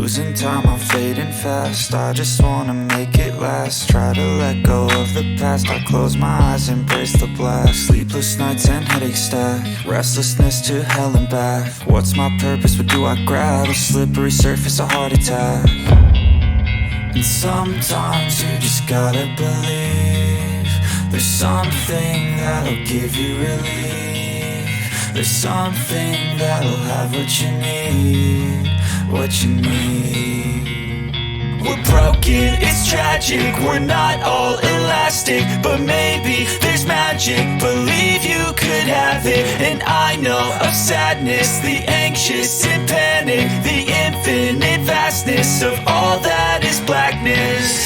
Losing time, I'm fading fast. I just wanna make it last. Try to let go of the past. I close my eyes, embrace the blast. Sleepless nights and headache stack. Restlessness to hell and back. What's my purpose, what do I grab? A slippery surface, a heart attack. And sometimes you just gotta believe there's something that'll give you relief. There's something that'll have what you need, what you need. We're broken, it's tragic, we're not all elastic, but maybe there's magic, believe you could have it. And I know of sadness, the anxious and panic, the infinite vastness of all that is blackness.